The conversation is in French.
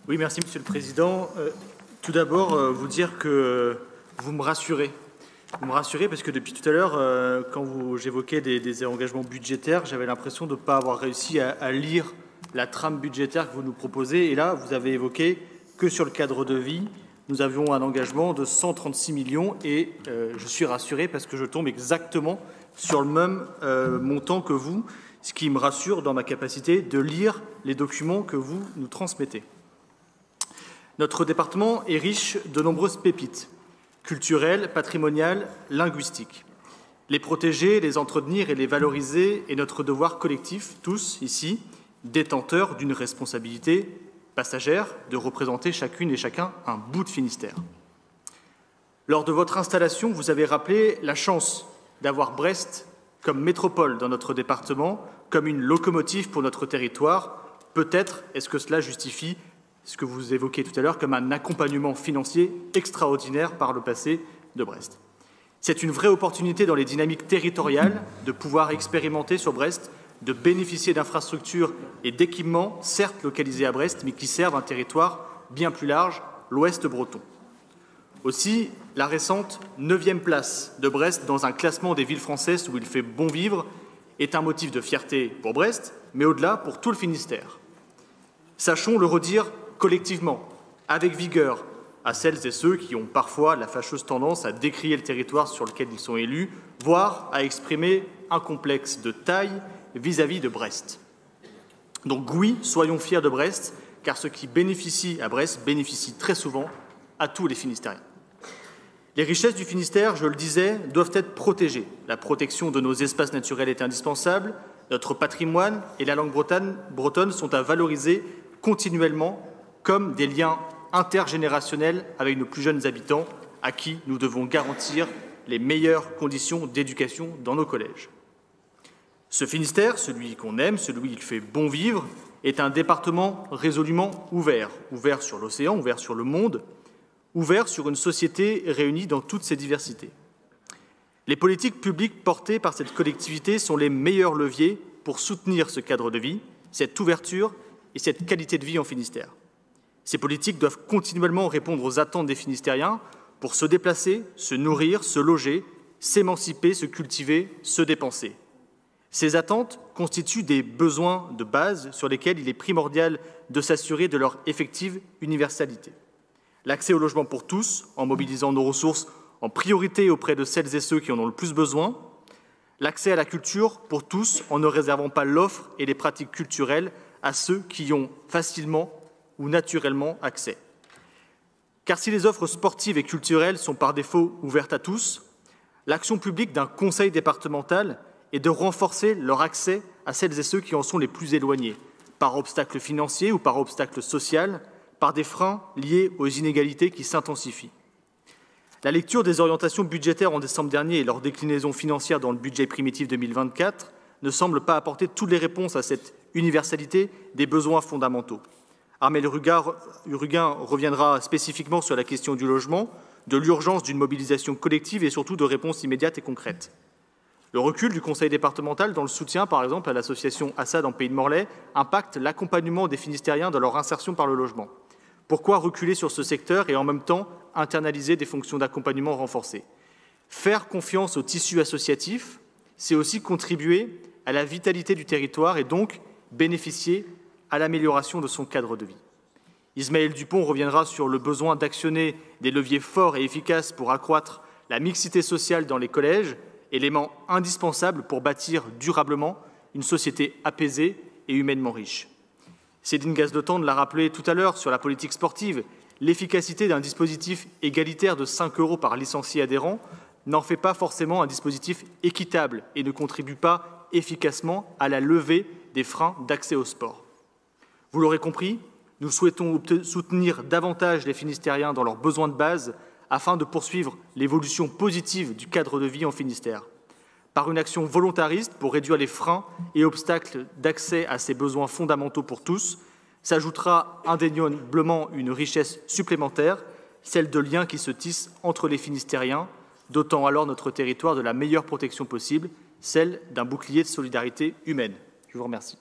Oui, merci Monsieur le Président. Tout d'abord, vous dire que vous me rassurez. Vous me rassurez parce que depuis tout à l'heure, quand j'évoquais des engagements budgétaires, j'avais l'impression de ne pas avoir réussi à lire la trame budgétaire que vous nous proposez. Et là, vous avez évoqué que sur le cadre de vie, nous avions un engagement de 136 millions et je suis rassuré parce que je tombe exactement sur le même montant que vous, ce qui me rassure dans ma capacité de lire les documents que vous nous transmettez. Notre département est riche de nombreuses pépites culturelles, patrimoniales, linguistiques. Les protéger, les entretenir et les valoriser est notre devoir collectif, tous ici, détenteurs d'une responsabilité passagère de représenter chacune et chacun un bout de Finistère. Lors de votre installation, vous avez rappelé la chance d'avoir Brest comme métropole dans notre département, comme une locomotive pour notre territoire. Peut-être est-ce que cela justifie ce que vous évoquiez tout à l'heure comme un accompagnement financier extraordinaire par le passé de Brest. C'est une vraie opportunité dans les dynamiques territoriales de pouvoir expérimenter sur Brest, de bénéficier d'infrastructures et d'équipements, certes localisés à Brest, mais qui servent un territoire bien plus large, l'Ouest breton. Aussi, la récente 9e place de Brest dans un classement des villes françaises où il fait bon vivre est un motif de fierté pour Brest, mais au-delà pour tout le Finistère. Sachons le redire collectivement, avec vigueur, à celles et ceux qui ont parfois la fâcheuse tendance à décrier le territoire sur lequel ils sont élus, voire à exprimer un complexe de taille vis-à-vis de Brest. Donc oui, soyons fiers de Brest, car ce qui bénéficie à Brest bénéficie très souvent à tous les Finistériens. Les richesses du Finistère, je le disais, doivent être protégées. La protection de nos espaces naturels est indispensable. Notre patrimoine et la langue bretonne sont à valoriser continuellement comme des liens intergénérationnels avec nos plus jeunes habitants, à qui nous devons garantir les meilleures conditions d'éducation dans nos collèges. Ce Finistère, celui qu'on aime, celui où il fait bon vivre, est un département résolument ouvert sur l'océan, ouvert sur le monde, ouvert sur une société réunie dans toutes ses diversités. Les politiques publiques portées par cette collectivité sont les meilleurs leviers pour soutenir ce cadre de vie, cette ouverture et cette qualité de vie en Finistère. Ces politiques doivent continuellement répondre aux attentes des Finistériens pour se déplacer, se nourrir, se loger, s'émanciper, se cultiver, se dépenser. Ces attentes constituent des besoins de base sur lesquels il est primordial de s'assurer de leur effective universalité. L'accès au logement pour tous, en mobilisant nos ressources en priorité auprès de celles et ceux qui en ont le plus besoin. L'accès à la culture pour tous, en ne réservant pas l'offre et les pratiques culturelles à ceux qui y ont facilement ou naturellement accès. Car si les offres sportives et culturelles sont par défaut ouvertes à tous, l'action publique d'un conseil départemental est de renforcer leur accès à celles et ceux qui en sont les plus éloignés, par obstacle financier ou par obstacle social, par des freins liés aux inégalités qui s'intensifient. La lecture des orientations budgétaires en décembre dernier et leur déclinaison financière dans le budget primitif 2024 ne semble pas apporter toutes les réponses à cette universalité des besoins fondamentaux. Armelle Hurguin reviendra spécifiquement sur la question du logement, de l'urgence d'une mobilisation collective et surtout de réponses immédiates et concrètes. Le recul du conseil départemental dans le soutien, par exemple, à l'association Assad en Pays de Morlaix, impacte l'accompagnement des Finistériens dans leur insertion par le logement. Pourquoi reculer sur ce secteur et en même temps internaliser des fonctions d'accompagnement renforcées? Faire confiance au tissu associatif, c'est aussi contribuer à la vitalité du territoire et donc bénéficier à l'amélioration de son cadre de vie. Ismaël Dupont reviendra sur le besoin d'actionner des leviers forts et efficaces pour accroître la mixité sociale dans les collèges, élément indispensable pour bâtir durablement une société apaisée et humainement riche. Céline Gazdetanne l'a rappelé tout à l'heure sur la politique sportive, l'efficacité d'un dispositif égalitaire de 5 € par licencié adhérent n'en fait pas forcément un dispositif équitable et ne contribue pas efficacement à la levée des freins d'accès au sport. Vous l'aurez compris, nous souhaitons soutenir davantage les Finistériens dans leurs besoins de base afin de poursuivre l'évolution positive du cadre de vie en Finistère. Par une action volontariste pour réduire les freins et obstacles d'accès à ces besoins fondamentaux pour tous, s'ajoutera indéniablement une richesse supplémentaire, celle de liens qui se tissent entre les Finistériens, dotant alors notre territoire de la meilleure protection possible, celle d'un bouclier de solidarité humaine. Je vous remercie.